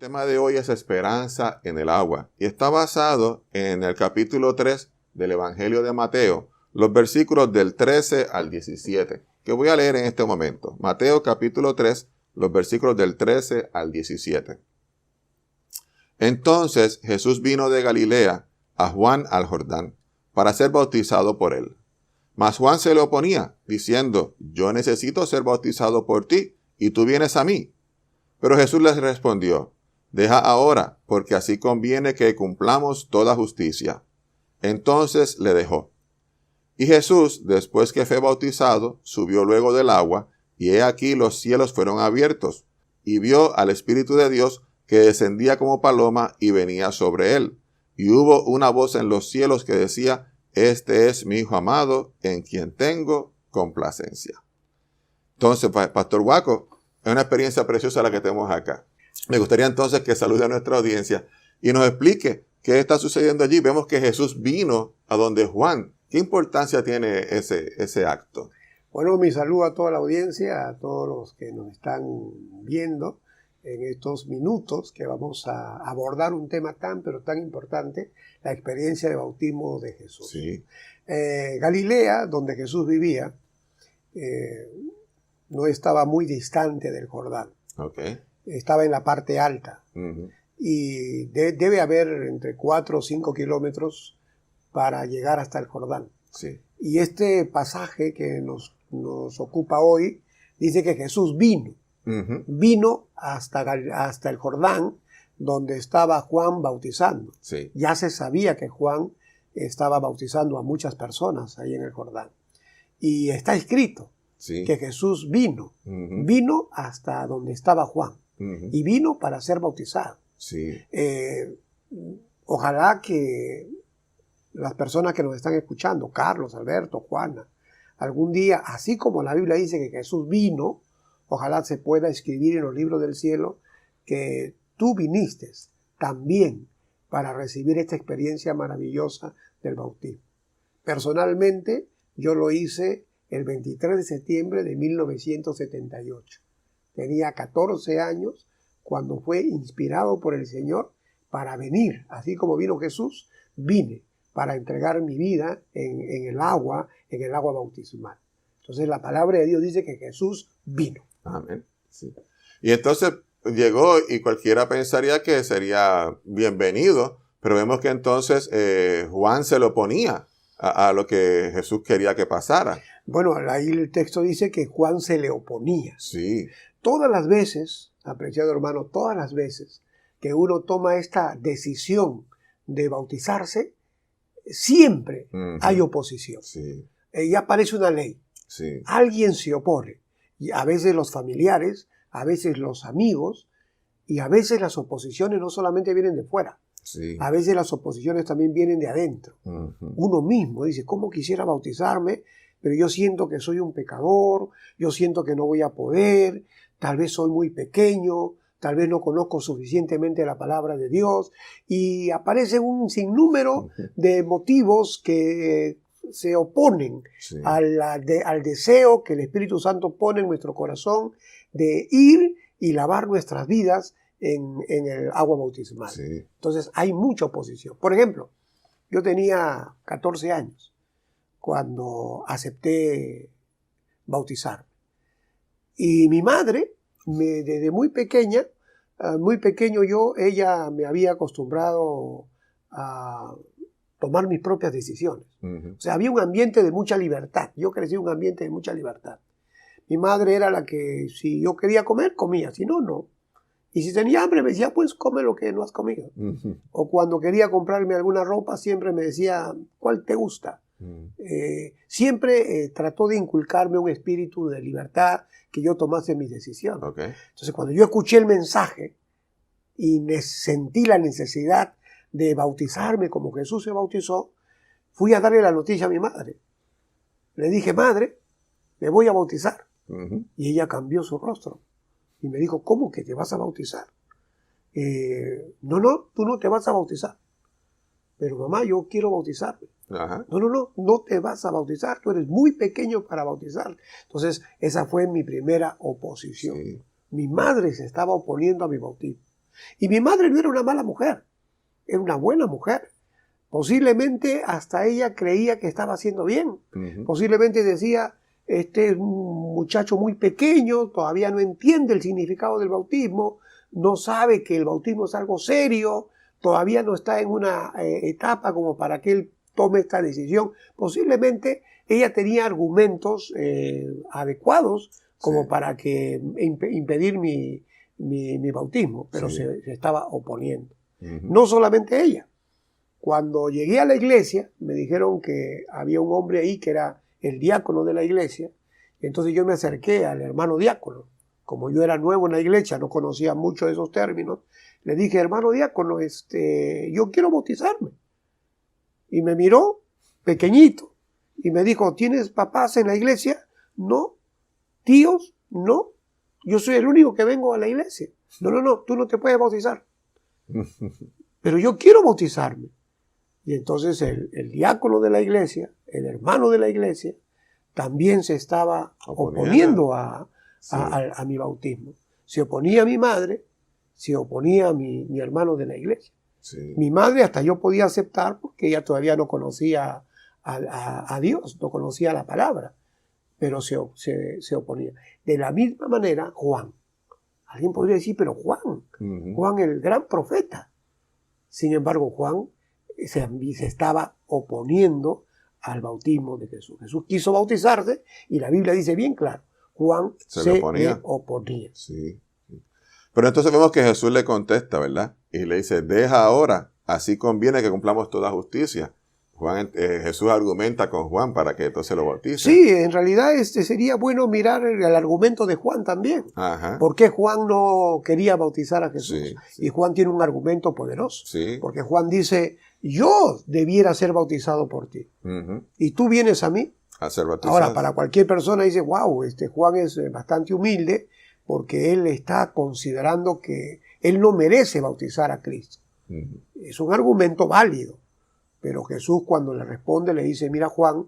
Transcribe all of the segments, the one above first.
El tema de hoy es esperanza en el agua y está basado en el capítulo 3 del Evangelio de Mateo, los versículos del 13 al 17, que voy a leer en este momento. Mateo capítulo 3, los versículos del 13 al 17. Entonces Jesús vino de Galilea a Juan al Jordán para ser bautizado por él. Mas Juan se le oponía, diciendo: yo necesito ser bautizado por ti, y tú vienes a mí. Pero Jesús les respondió: deja ahora, porque así conviene que cumplamos toda justicia. Entonces le dejó. Y Jesús, después que fue bautizado, subió luego del agua, y he aquí los cielos fueron abiertos, y vio al Espíritu de Dios que descendía como paloma y venía sobre él. Y hubo una voz en los cielos que decía: este es mi Hijo amado, en quien tengo complacencia. Entonces, Pastor Waco, es una experiencia preciosa la que tenemos acá. Me gustaría entonces que salude a nuestra audiencia y nos explique qué está sucediendo allí. Vemos que Jesús vino a donde Juan. ¿Qué importancia tiene ese acto? Bueno, mi saludo a toda la audiencia, a todos los que nos están viendo en estos minutos que vamos a abordar un tema pero tan importante, la experiencia de bautismo de Jesús. Sí. Galilea, donde Jesús vivía, no estaba muy distante del Jordán. Okay. Estaba en la parte alta. Uh-huh. Y debe haber entre 4 o 5 kilómetros para llegar hasta el Jordán. Sí. Y este pasaje que nos ocupa hoy dice que Jesús vino. Uh-huh. Vino hasta el Jordán, donde estaba Juan bautizando. Sí. Ya se sabía que Juan estaba bautizando a muchas personas ahí en el Jordán. Y está escrito que Jesús vino. Uh-huh. Vino hasta donde estaba Juan. Uh-huh. Y vino para ser bautizado. Sí. Ojalá que las personas que nos están escuchando, Carlos, Alberto, Juana, algún día, así como la Biblia dice que Jesús vino, ojalá se pueda escribir en los libros del cielo que tú viniste también para recibir esta experiencia maravillosa del bautismo. Personalmente, yo lo hice el 23 de septiembre de 1978. Tenía 14 años cuando fue inspirado por el Señor para venir. Así como vino Jesús, vine para entregar mi vida en el agua bautismal. Entonces la palabra de Dios dice que Jesús vino. Amén. Sí. Y entonces llegó y cualquiera pensaría que sería bienvenido, pero vemos que entonces Juan se lo oponía a lo que Jesús quería que pasara. Bueno, ahí el texto dice que Juan se le oponía. Sí. Todas las veces, apreciado hermano, todas las veces que uno toma esta decisión de bautizarse, siempre hay oposición. Sí. Ya parece una ley. Sí. Alguien se opone. Y a veces los familiares, a veces los amigos, y a veces las oposiciones no solamente vienen de fuera. Sí. A veces las oposiciones también vienen de adentro. Uh-huh. Uno mismo dice: ¿cómo quisiera bautizarme? Pero yo siento que soy un pecador, yo siento que no voy a poder, tal vez soy muy pequeño, tal vez no conozco suficientemente la palabra de Dios, y aparece un sinnúmero de motivos que se oponen al deseo que el Espíritu Santo pone en nuestro corazón de ir y lavar nuestras vidas en el agua bautismal. Sí. Entonces hay mucha oposición. Por ejemplo, yo tenía 14 años cuando acepté bautizarme. Y mi madre, desde muy pequeña, muy pequeño ella me había acostumbrado a tomar mis propias decisiones. Uh-huh. O sea, había un ambiente de mucha libertad. Yo crecí en un ambiente de mucha libertad. Mi madre era la que, si yo quería comer, comía. Si no, no. Y si tenía hambre, me decía: pues come lo que no has comido. Uh-huh. O cuando quería comprarme alguna ropa, siempre me decía: ¿cuál te gusta? Siempre trató de inculcarme un espíritu de libertad, que yo tomase mis decisiones. Okay. Entonces, cuando yo escuché el mensaje y sentí la necesidad de bautizarme como Jesús se bautizó, fui a darle la noticia a mi madre. Le dije: madre, me voy a bautizar. Uh-huh. Y ella cambió su rostro y me dijo: ¿cómo que te vas a bautizar? No, tú no te vas a bautizar. Pero mamá, yo quiero bautizarme. Ajá. No te vas a bautizar, tú eres muy pequeño para bautizar. Entonces, esa fue mi primera oposición. Sí. Mi madre se estaba oponiendo a mi bautismo. Y mi madre no era una mala mujer, era una buena mujer. Posiblemente hasta ella creía que estaba haciendo bien. Posiblemente decía, este es un muchacho muy pequeño, todavía no entiende el significado del bautismo, no sabe que el bautismo es algo serio, todavía no está en una etapa como para que él tome esta decisión. Posiblemente ella tenía argumentos adecuados como para que impedir mi bautismo, pero se estaba oponiendo. No solamente ella. Cuando llegué a la iglesia, me dijeron que había un hombre ahí que era el diácono de la iglesia. Entonces yo me acerqué al hermano diácono. Como yo era nuevo en la iglesia, no conocía mucho de esos términos, le dije, hermano diácono, yo quiero bautizarme. Y me miró, pequeñito, y me dijo, ¿tienes papás en la iglesia? No. ¿Tíos? No. Yo soy el único que vengo a la iglesia. No, tú no te puedes bautizar. Pero yo quiero bautizarme. Y entonces el diácono de la iglesia, el hermano de la iglesia, también se estaba oponiendo a mi bautismo. Se oponía a mi madre, se oponía a mi hermano de la iglesia. Sí. Mi madre hasta yo podía aceptar porque ella todavía no conocía a Dios, no conocía la palabra, pero se oponía. De la misma manera, Juan. Alguien podría decir, pero Juan, Juan el gran profeta. Sin embargo, Juan se estaba oponiendo al bautismo de Jesús. Jesús quiso bautizarse y la Biblia dice bien claro, Juan se le oponía. Sí. Pero entonces vemos que Jesús le contesta, ¿verdad? Y le dice, deja ahora, así conviene que cumplamos toda justicia. Jesús argumenta con Juan para que entonces lo bautice. Sí, en realidad sería bueno mirar el argumento de Juan también. Ajá. ¿Por qué Juan no quería bautizar a Jesús? Sí. Y Juan tiene un argumento poderoso. Sí. Porque Juan dice, yo debiera ser bautizado por ti. Y tú vienes a mí. A ser bautizado. Ahora, para cualquier persona dice, wow, Juan es bastante humilde porque él está considerando que él no merece bautizar a Cristo. Es un argumento válido. Pero Jesús cuando le responde le dice, mira Juan,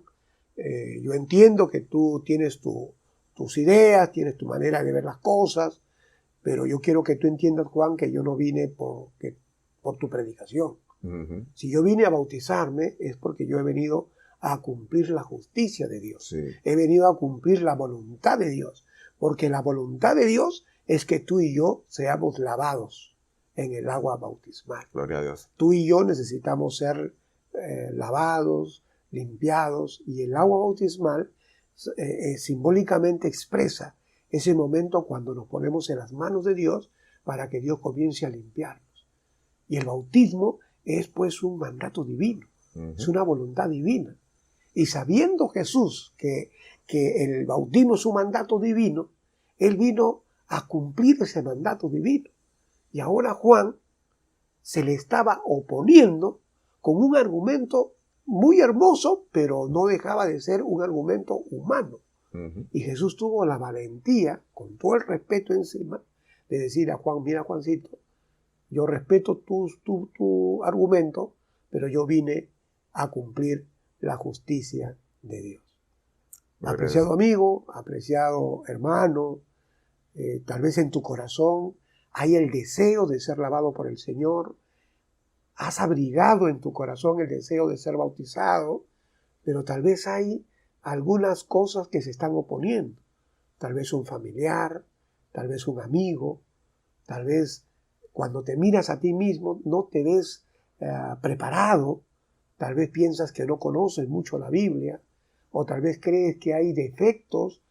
yo entiendo que tú tienes tus ideas, tienes tu manera de ver las cosas, pero yo quiero que tú entiendas, Juan, que yo no vine por tu predicación. Si yo vine a bautizarme es porque yo he venido a cumplir la justicia de Dios. Sí. He venido a cumplir la voluntad de Dios. Porque la voluntad de Dios es que tú y yo seamos lavados en el agua bautismal. Gloria a Dios. Tú y yo necesitamos ser lavados, limpiados, y el agua bautismal simbólicamente expresa ese momento cuando nos ponemos en las manos de Dios para que Dios comience a limpiarnos. Y el bautismo es pues un mandato divino, es una voluntad divina. Y sabiendo Jesús que el bautismo es un mandato divino, Él vino a cumplir ese mandato divino. Y ahora Juan se le estaba oponiendo con un argumento muy hermoso, pero no dejaba de ser un argumento humano. Y Jesús tuvo la valentía, con todo el respeto encima, de decir a Juan, mira Juancito, yo respeto tu argumento, pero yo vine a cumplir la justicia de Dios. Apreciado amigo, apreciado hermano, tal vez en tu corazón hay el deseo de ser lavado por el Señor, has abrigado en tu corazón el deseo de ser bautizado, pero tal vez hay algunas cosas que se están oponiendo. Tal vez un familiar, tal vez un amigo, tal vez cuando te miras a ti mismo no te ves preparado, tal vez piensas que no conoces mucho la Biblia, o tal vez crees que hay defectos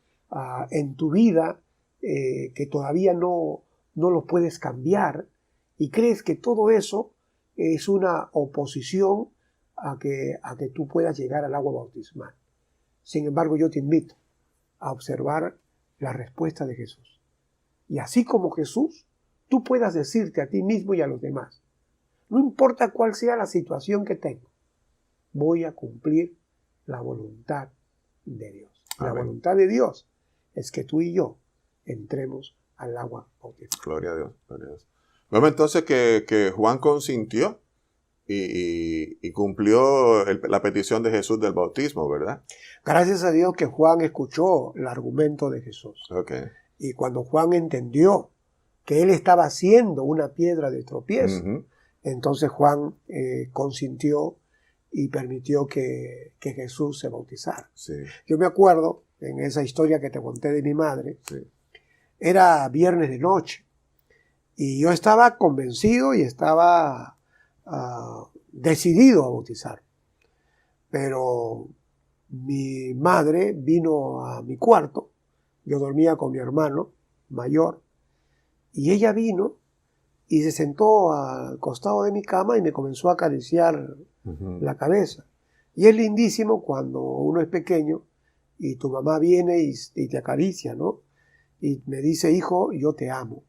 en tu vida que todavía no los puedes cambiar, y crees que todo eso es una oposición a que tú puedas llegar al agua bautismal. Sin embargo, yo te invito a observar la respuesta de Jesús. Y así como Jesús, tú puedas decirte a ti mismo y a los demás, no importa cuál sea la situación que tengo, voy a cumplir la voluntad de Dios. Amén. La voluntad de Dios es que tú y yo entremos al agua bautismal. Gloria a Dios, gloria a Dios. Vemos entonces que Juan consintió y cumplió la petición de Jesús del bautismo, ¿verdad? Gracias a Dios que Juan escuchó el argumento de Jesús. Okay. Y cuando Juan entendió que él estaba haciendo una piedra de tropiezo. Ujú. Entonces Juan consintió y permitió que Jesús se bautizara. Sí, Yo me acuerdo, en esa historia que te conté de mi madre, sí. era viernes de noche y yo estaba convencido y estaba decidido a bautizar. Pero mi madre vino a mi cuarto, yo dormía con mi hermano mayor, y ella vino y se sentó al costado de mi cama y me comenzó a acariciar Ujú. la cabeza. Y es lindísimo cuando uno es pequeño y tu mamá viene y te acaricia, ¿no? Y me dice, hijo, yo te amo.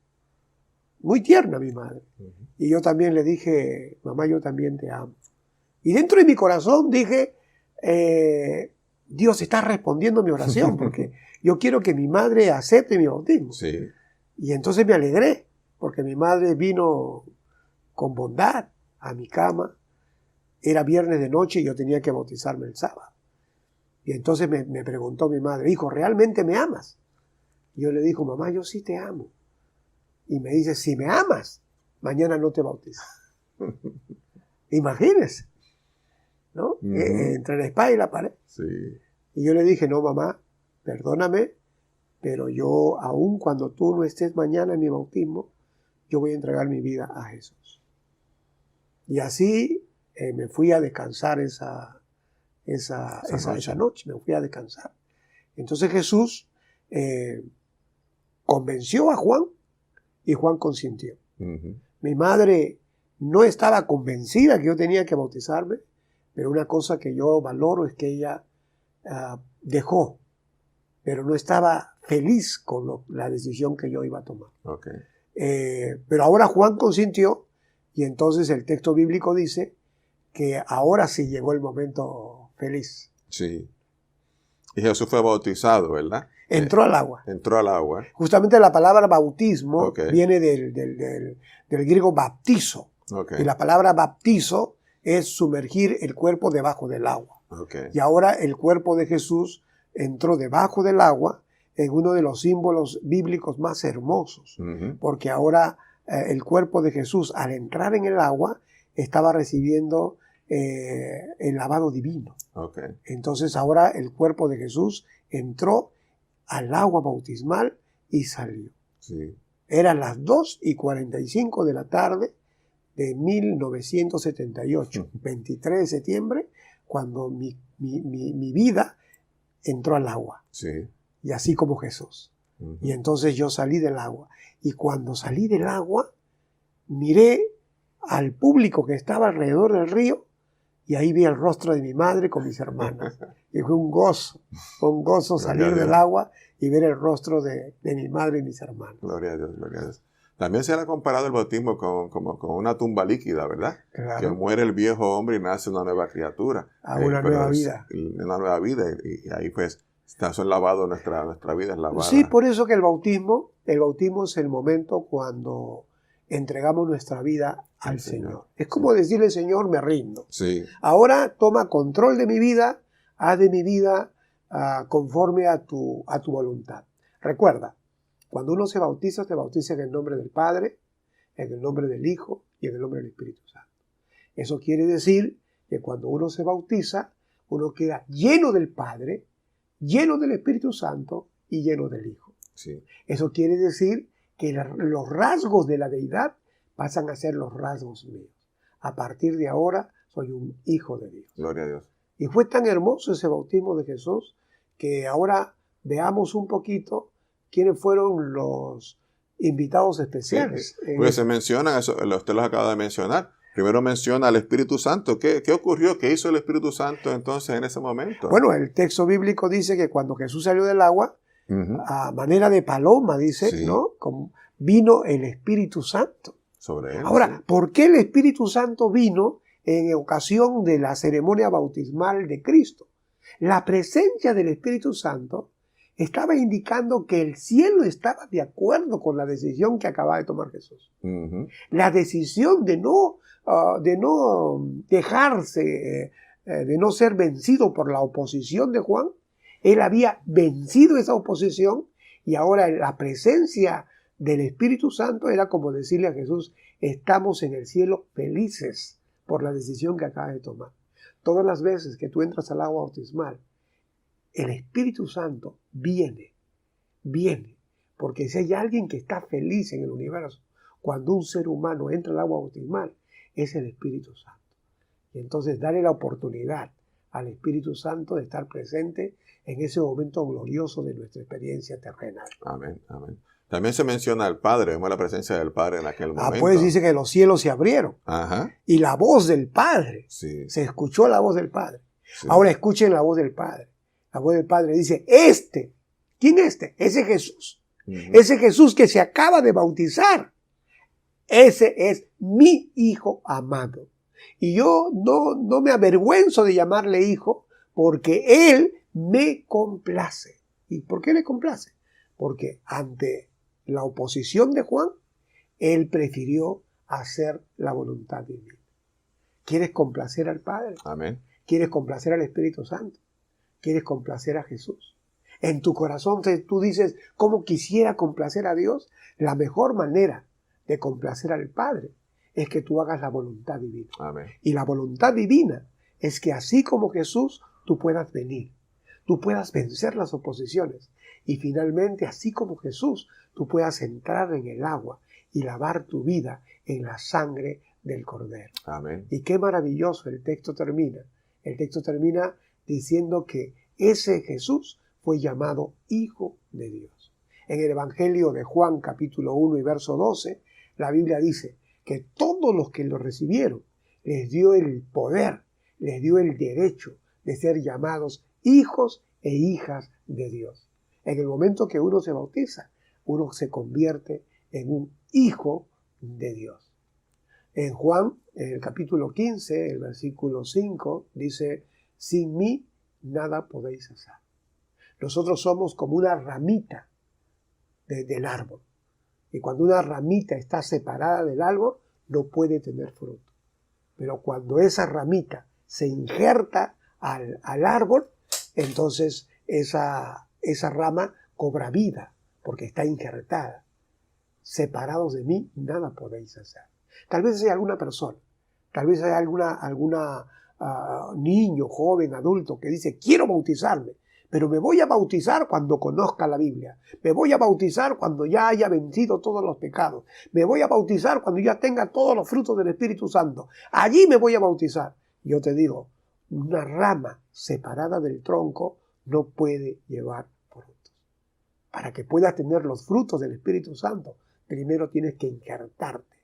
Muy tierna mi madre. Ujú. Y yo también le dije, mamá, yo también te amo. Y dentro de mi corazón dije, Dios está respondiendo mi oración, porque yo quiero que mi madre acepte mi bautismo. Sí, Y entonces me alegré, porque mi madre vino con bondad a mi cama. Era viernes de noche y yo tenía que bautizarme el sábado. Y entonces me preguntó mi madre, hijo, ¿realmente me amas? Y yo le dije, mamá, yo sí te amo. Y me dice, si me amas, mañana no te bautizas. Imagínese, ¿no? Ujú. Entre la espada y la pared. sí. Y yo le dije, no, mamá, perdóname, pero yo, aun cuando tú no estés mañana en mi bautismo, yo voy a entregar mi vida a Jesús. Y así me fui a descansar esa noche, me fui a descansar. Entonces Jesús convenció a Juan y Juan consintió. Ujú. Mi madre no estaba convencida que yo tenía que bautizarme, pero una cosa que yo valoro es que ella dejó, pero no estaba feliz con la decisión que yo iba a tomar. Ok. Pero ahora Juan consintió y entonces el texto bíblico dice que ahora sí llegó el momento feliz. Sí. Y Jesús fue bautizado, ¿verdad? Entró al agua. Entró al agua. Justamente la palabra bautismo Ok. viene del griego baptizo. Ok. Y la palabra baptizo es sumergir el cuerpo debajo del agua. Ok. Y ahora el cuerpo de Jesús entró debajo del agua en uno de los símbolos bíblicos más hermosos. Ujú. Porque ahora el cuerpo de Jesús, al entrar en el agua, estaba recibiendo el lavado divino. Ok. Entonces ahora el cuerpo de Jesús entró al agua bautismal y salió. Sí. Eran las 2:45 de la tarde de 1978, 23 de septiembre, cuando mi vida entró al agua. Sí. Y así como Jesús. Ujú. Y entonces yo salí del agua. Y cuando salí del agua, miré al público que estaba alrededor del río y ahí vi el rostro de mi madre con mis hermanas. Y fue un gozo salir del agua y ver el rostro de mi madre y mis hermanos. Gloria a Dios, gloria a Dios. También se ha comparado el bautismo con una tumba líquida, ¿verdad? Claro. Que muere el viejo hombre y nace una nueva criatura. A una nueva vida. Una nueva vida. Y ahí pues está lavado, nuestra vida es lavada. Sí, por eso que el bautismo es el momento cuando entregamos nuestra vida al Señor. Es como decirle, Señor, me rindo. Sí. Ahora toma control de mi vida, haz de mi vida conforme a tu voluntad. Recuerda, cuando uno se bautiza en el nombre del Padre, en el nombre del Hijo y en el nombre del Espíritu Santo. Eso quiere decir que cuando uno se bautiza, uno queda lleno del Padre, lleno del Espíritu Santo y lleno del Hijo. Sí. Eso quiere decir que los rasgos de la deidad pasan a ser los rasgos míos. A partir de ahora soy un hijo de Dios. Gloria a Dios. Y fue tan hermoso ese bautismo de Jesús que ahora veamos un poquito quiénes fueron los invitados especiales. Sí. Pues se menciona, eso, usted los acaba de mencionar. Primero menciona al Espíritu Santo. ¿Qué ocurrió? ¿Qué hizo el Espíritu Santo entonces en ese momento? Bueno, el texto bíblico dice que cuando Jesús salió del agua, uh-huh, a manera de paloma, dice, sí, ¿no? Como vino el Espíritu Santo. Sobre él. Ahora, Sí. ¿por qué el Espíritu Santo vino en ocasión de la ceremonia bautismal de Cristo? La presencia del Espíritu Santo estaba indicando que el cielo estaba de acuerdo con la decisión que acaba de tomar Jesús. Uh-huh. La decisión de no dejarse, de no ser vencido por la oposición de Juan. Él había vencido esa oposición y ahora la presencia del Espíritu Santo era como decirle a Jesús, estamos en el cielo felices por la decisión que acabas de tomar. Todas las veces que tú entras al agua bautismal, el Espíritu Santo viene, porque si hay alguien que está feliz en el universo, cuando un ser humano entra al agua bautismal, es el Espíritu Santo. Y entonces darle la oportunidad al Espíritu Santo de estar presente en ese momento glorioso de nuestra experiencia terrenal. Amén, amén. También se menciona al Padre, vemos la presencia del Padre en aquel momento. Pues dice que los cielos se abrieron. Ajá. Y la voz del Padre, Sí. se escuchó la voz del Padre. Sí. Ahora escuchen la voz del Padre. La voz del Padre dice, ¿quién es este? Ese Jesús. Ese Jesús que se acaba de bautizar. Ese es mi Hijo amado. Y yo no me avergüenzo de llamarle hijo porque Él me complace. ¿Y por qué le complace? Porque ante la oposición de Juan, Él prefirió hacer la voluntad divina. ¿Quieres complacer al Padre? Amén. ¿Quieres complacer al Espíritu Santo? ¿Quieres complacer a Jesús? En tu corazón tú dices, ¿cómo quisiera complacer a Dios? La mejor manera de complacer al Padre es que tú hagas la voluntad divina. Amén. Y la voluntad divina es que así como Jesús, tú puedas venir. Tú puedas vencer las oposiciones. Y finalmente, así como Jesús, tú puedas entrar en el agua y lavar tu vida en la sangre del Cordero. Amén. Y qué maravilloso el texto termina. El texto termina diciendo que ese Jesús fue llamado Hijo de Dios. En el Evangelio de Juan, capítulo 1 y verso 12, la Biblia dice que todos los que lo recibieron les dio el poder, les dio el derecho de ser llamados hijos e hijas de Dios. En el momento que uno se bautiza, uno se convierte en un hijo de Dios. En Juan, en el capítulo 15, el versículo 5, dice, sin mí nada podéis hacer. Nosotros somos como una ramita del árbol. Y cuando una ramita está separada del árbol, no puede tener fruto. Pero cuando esa ramita se injerta al árbol, entonces esa rama cobra vida, porque está injertada. Separados de mí, nada podéis hacer. Tal vez hay alguna persona, tal vez hay alguna niño, joven, adulto que dice, quiero bautizarme, pero me voy a bautizar cuando conozca la Biblia. Me voy a bautizar cuando ya haya vencido todos los pecados. Me voy a bautizar cuando ya tenga todos los frutos del Espíritu Santo. Allí me voy a bautizar. Yo te digo, una rama separada del tronco no puede llevar frutos. Para que puedas tener los frutos del Espíritu Santo, primero tienes que injertarte.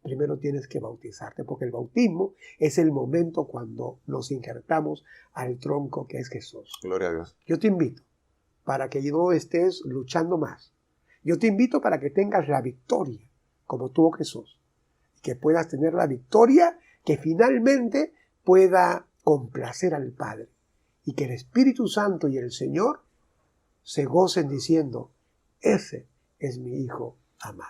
Primero tienes que bautizarte, porque el bautismo es el momento cuando nos injertamos al tronco que es Jesús. Gloria a Dios. Yo te invito para que no estés luchando más. Yo te invito para que tengas la victoria, como tuvo Jesús. Que puedas tener la victoria que finalmente pueda complacer al Padre. Y que el Espíritu Santo y el Señor se gocen diciendo, ese es mi Hijo amado.